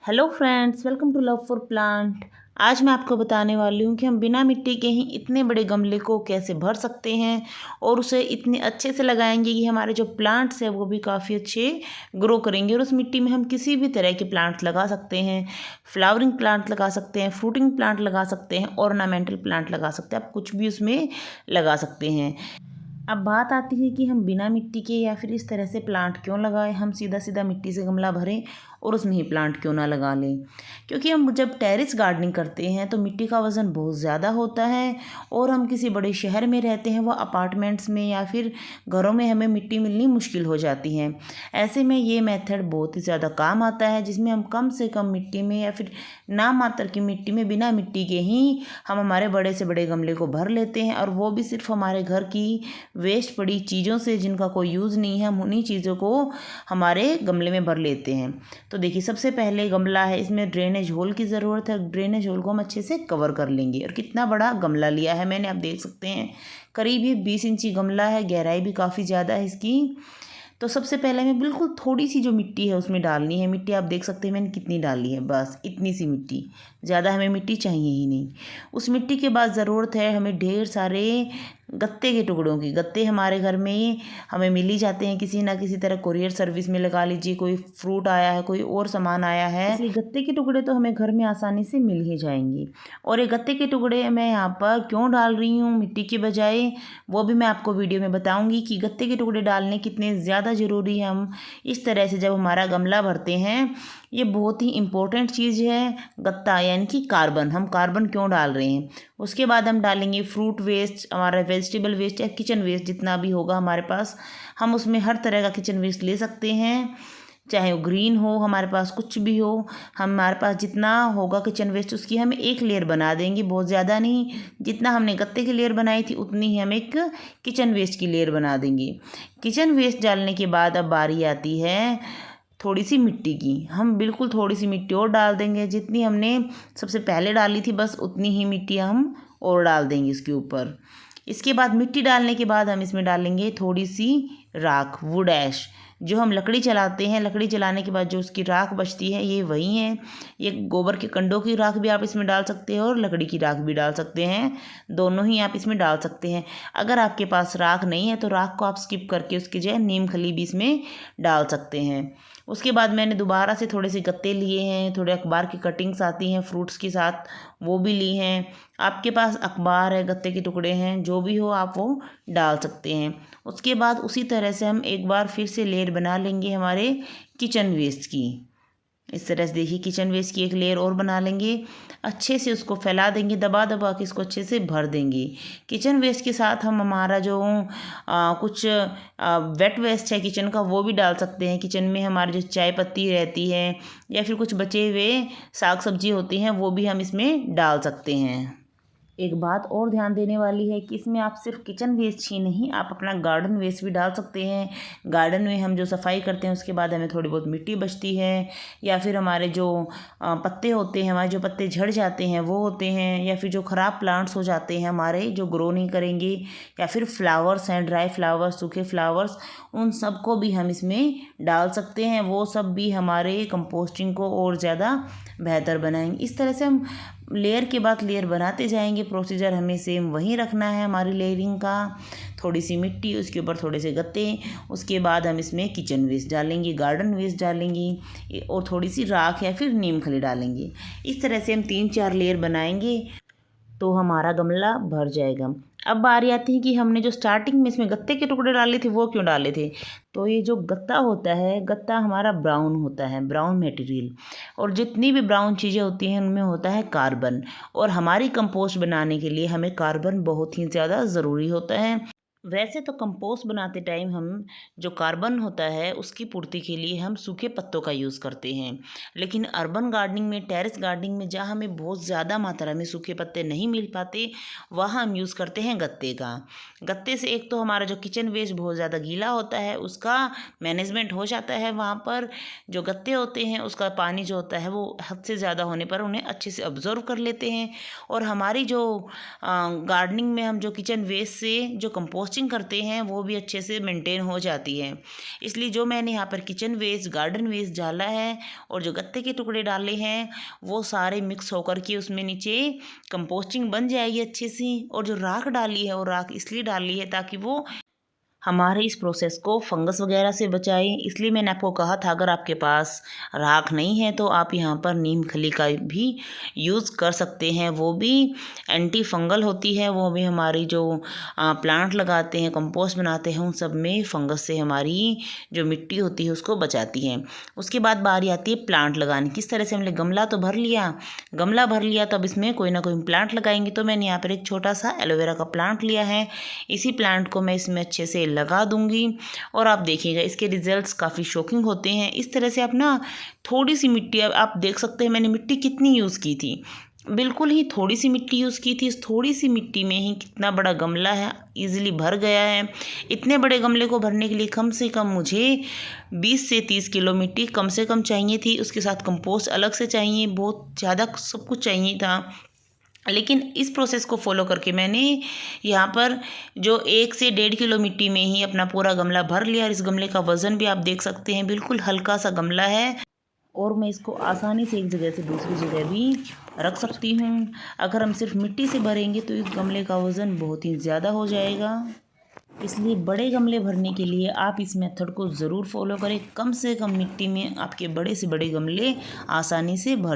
Hello friends, welcome to love for plant. आज मैं आपको बताने वाली हूँ कि हम बिना मिट्टी के ही इतने बड़े गमले को कैसे भर सकते हैं और उसे इतने अच्छे से लगाएंगे कि हमारे जो प्लांट्स हैं वो भी काफ़ी अच्छे ग्रो करेंगे। और उस मिट्टी में हम किसी भी तरह के प्लांट्स लगा सकते हैं, फ्लावरिंग प्लांट लगा सकते हैं, फ्रूटिंग प्लांट लगा सकते हैं, ऑर्नामेंटल प्लांट लगा सकते हैं। आप कुछ भी उसमें लगा सकते हैं। अब बात आती है कि हम बिना मिट्टी के या फिर इस तरह से प्लांट क्यों लगाएं। हम सीधा सीधा मिट्टी से गमला भरें और उसमें ही प्लांट क्यों ना लगा लें। क्योंकि हम जब टेरेस गार्डनिंग करते हैं तो मिट्टी का वज़न बहुत ज़्यादा होता है और हम किसी बड़े शहर में रहते हैं, वो अपार्टमेंट्स में या फिर घरों में हमें मिट्टी मिलनी मुश्किल हो जाती है। ऐसे में ये मेथड बहुत ही ज़्यादा काम आता है, जिसमें हम कम से कम मिट्टी में या फिर नाम मात्र की मिट्टी में बिना मिट्टी के ही हम हमारे बड़े से बड़े गमले को भर लेते हैं। और वो भी सिर्फ हमारे घर की वेस्ट पड़ी चीज़ों से, जिनका कोई यूज़ नहीं है, हम उन्हीं चीज़ों को हमारे गमले में भर लेते हैं। तो देखिए, सबसे पहले गमला है, इसमें ड्रेनेज होल की ज़रूरत है। ड्रेनेज होल को हम अच्छे से कवर कर लेंगे। और कितना बड़ा गमला लिया है मैंने, आप देख सकते हैं, करीब ये 20 इंची गमला है, गहराई भी काफ़ी ज़्यादा है इसकी। तो सबसे पहले हमें बिल्कुल थोड़ी सी जो मिट्टी है उसमें डालनी है। मिट्टी आप देख सकते हैं मैंने कितनी डाली है, बस इतनी सी मिट्टी, ज़्यादा हमें मिट्टी चाहिए ही नहीं। उस मिट्टी के बाद ज़रूरत है हमें ढेर सारे गत्ते के टुकड़ों की। गत्ते हमारे घर में हमें मिल ही जाते हैं किसी ना किसी तरह, कुरियर सर्विस में लगा लीजिए, कोई फ्रूट आया है, कोई और सामान आया है, इसलिए गत्ते के टुकड़े तो हमें घर में आसानी से मिल ही जाएंगे। और ये गत्ते के टुकड़े मैं यहाँ पर क्यों डाल रही हूँ मिट्टी के बजाय, वो भी मैं आपको वीडियो में बताऊँगी कि गत्ते के टुकड़े डालने कितने ज़्यादा ज़रूरी है। हम इस तरह से जब हमारा गमला भरते हैं, ये बहुत ही इम्पोर्टेंट चीज़ है। गत्ता यानी कि कार्बन, हम कार्बन क्यों डाल रहे हैं। उसके बाद हम डालेंगे फ्रूट वेस्ट, हमारा वेजिटेबल वेस्ट या किचन वेस्ट जितना भी होगा हमारे पास। हम उसमें हर तरह का किचन वेस्ट ले सकते हैं, चाहे वो ग्रीन हो, हमारे पास कुछ भी हो। हमारे पास जितना होगा किचन वेस्ट, उसकी हम एक लेयर बना देंगे, बहुत ज़्यादा नहीं। जितना हमने गत्ते की लेयर बनाई थी उतनी ही हम एक किचन वेस्ट की लेयर बना देंगे। किचन वेस्ट डालने के बाद अब बारी आती है थोड़ी सी मिट्टी की। हम बिल्कुल थोड़ी सी मिट्टी और डाल देंगे, जितनी हमने सबसे पहले डाली थी बस उतनी ही मिट्टी हम और डाल देंगे इसके ऊपर। इसके बाद मिट्टी डालने के बाद हम इसमें डालेंगे थोड़ी सी राख, वुड ऐश, जो हम लकड़ी जलाते हैं। लकड़ी जलाने के बाद जो उसकी राख बचती है, ये वही है। ये गोबर के कंडों की राख भी आप इसमें डाल सकते हैं और लकड़ी की राख भी डाल सकते हैं, दोनों ही आप इसमें डाल सकते हैं। अगर आपके पास राख नहीं है तो राख को आप स्किप करके उसकी जगह नीम खली भी इसमें डाल सकते हैं। उसके बाद मैंने दोबारा से थोड़े से गत्ते लिए हैं, थोड़े अखबार की कटिंग्स आती हैं फ्रूट्स के साथ, वो भी ली हैं। आपके पास अखबार है, गत्ते के टुकड़े हैं, जो भी हो आप वो डाल सकते हैं। उसके बाद उसी तरह से हम एक बार फिर से लेयर बना लेंगे हमारे किचन वेस्ट की। इस तरह से देखिए, किचन वेस्ट की एक लेयर और बना लेंगे, अच्छे से उसको फैला देंगे, दबा दबा के इसको अच्छे से भर देंगे। किचन वेस्ट के साथ हम हमारा जो कुछ वेट वेस्ट है किचन का, वो भी डाल सकते हैं। किचन में हमारी जो चाय पत्ती रहती है या फिर कुछ बचे हुए साग सब्जी होती हैं, वो भी हम इसमें डाल सकते हैं। एक बात और ध्यान देने वाली है कि इसमें आप सिर्फ किचन वेस्ट ही नहीं, आप अपना गार्डन वेस्ट भी डाल सकते हैं। गार्डन में हम जो सफाई करते हैं उसके बाद हमें थोड़ी बहुत मिट्टी बचती है, या फिर हमारे जो पत्ते होते हैं, हमारे जो पत्ते झड़ जाते हैं वो होते हैं, या फिर जो ख़राब प्लांट्स हो जाते हैं हमारे, जो ग्रो नहीं करेंगे, या फिर फ्लावर्स हैं, ड्राई फ्लावर्स, सूखे फ्लावर्स, उन सब को भी हम इसमें डाल सकते हैं। वो सब भी हमारे कंपोस्टिंग को और ज़्यादा बेहतर बनाएंगे। इस तरह से हम लेयर के बाद लेयर बनाते जाएंगे। प्रोसीजर हमें सेम वही रखना है हमारी लेयरिंग का। थोड़ी सी मिट्टी, उसके ऊपर थोड़े से गत्ते, उसके बाद हम इसमें किचन वेस्ट डालेंगे, गार्डन वेस्ट डालेंगे और थोड़ी सी राख या फिर नीम खली डालेंगे। इस तरह से हम 3-4 लेयर बनाएंगे तो हमारा गमला भर जाएगा। अब बारी आती है कि हमने जो स्टार्टिंग में इसमें गत्ते के टुकड़े डाले थे वो क्यों डाले थे। तो ये जो गत्ता होता है, गत्ता हमारा ब्राउन होता है, ब्राउन मटेरियल, और जितनी भी ब्राउन चीज़ें होती हैं उनमें होता है कार्बन। और हमारी कंपोस्ट बनाने के लिए हमें कार्बन बहुत ही ज़्यादा ज़रूरी होता है। वैसे तो कंपोस्ट बनाते टाइम हम जो कार्बन होता है उसकी पूर्ति के लिए हम सूखे पत्तों का यूज़ करते हैं, लेकिन अर्बन गार्डनिंग में, टेरेस गार्डनिंग में, जहाँ हमें बहुत ज़्यादा मात्रा में सूखे पत्ते नहीं मिल पाते, वहाँ हम यूज़ करते हैं गत्ते का। गत्ते से एक तो हमारा जो किचन वेस्ट बहुत ज़्यादा गीला होता है उसका मैनेजमेंट हो जाता है। वहाँ पर जो गत्ते होते हैं उसका पानी जो होता है वो हद से ज़्यादा होने पर उन्हें अच्छे से ऑब्जर्व कर लेते हैं। और हमारी जो गार्डनिंग में हम जो किचन वेस्ट से जो कंपोस्ट कंपोस्टिंग करते हैं वो भी अच्छे से मेंटेन हो जाती है। इसलिए जो मैंने यहाँ पर किचन वेस्ट, गार्डन वेस्ट डाला है और जो गत्ते के टुकड़े डाले हैं वो सारे मिक्स होकर के उसमें नीचे कंपोस्टिंग बन जाएगी अच्छी सी। और जो राख डाली है वो राख इसलिए डाली है ताकि वो हमारे इस प्रोसेस को फंगस वगैरह से बचाए। इसलिए मैंने आपको कहा था अगर आपके पास राख नहीं है तो आप यहाँ पर नीम खली का भी यूज़ कर सकते हैं, वो भी एंटी फंगल होती है। वो भी हमारी जो प्लांट लगाते हैं, कंपोस्ट बनाते हैं, उन सब में फंगस से हमारी जो मिट्टी होती है उसको बचाती है। उसके बाद बारी आती है प्लांट लगाने। किस तरह से हमने गमला तो भर लिया, तो अब इसमें कोई ना कोई प्लांट लगाएंगे। तो मैंने यहाँ पर एक छोटा सा एलोवेरा का प्लांट लिया है। इसी प्लांट को मैं इसमें अच्छे से लगा दूंगी और आप देखिएगा इसके रिजल्ट्स काफ़ी शॉकिंग होते हैं। इस तरह से आप ना थोड़ी सी मिट्टी, आप देख सकते हैं मैंने मिट्टी कितनी यूज़ की थी, बिल्कुल ही थोड़ी सी मिट्टी यूज़ की थी। इस थोड़ी सी मिट्टी में ही कितना बड़ा गमला है इजीली भर गया है। इतने बड़े गमले को भरने के लिए कम से कम मुझे 20 से 30 किलो मिट्टी कम से कम चाहिए थी। उसके साथ कंपोस्ट अलग से चाहिए, बहुत ज़्यादा सब कुछ चाहिए था। लेकिन इस प्रोसेस को फॉलो करके मैंने यहाँ पर जो 1 से 1.5 किलो मिट्टी में ही अपना पूरा गमला भर लिया। और इस गमले का वज़न भी आप देख सकते हैं, बिल्कुल हल्का सा गमला है और मैं इसको आसानी से एक जगह से दूसरी जगह भी रख सकती हूँ। अगर हम सिर्फ मिट्टी से भरेंगे तो इस गमले का वज़न बहुत ही ज़्यादा हो जाएगा। इसलिए बड़े गमले भरने के लिए आप इस मेथड को ज़रूर फॉलो करें। कम से कम मिट्टी में आपके बड़े से बड़े गमले आसानी से भर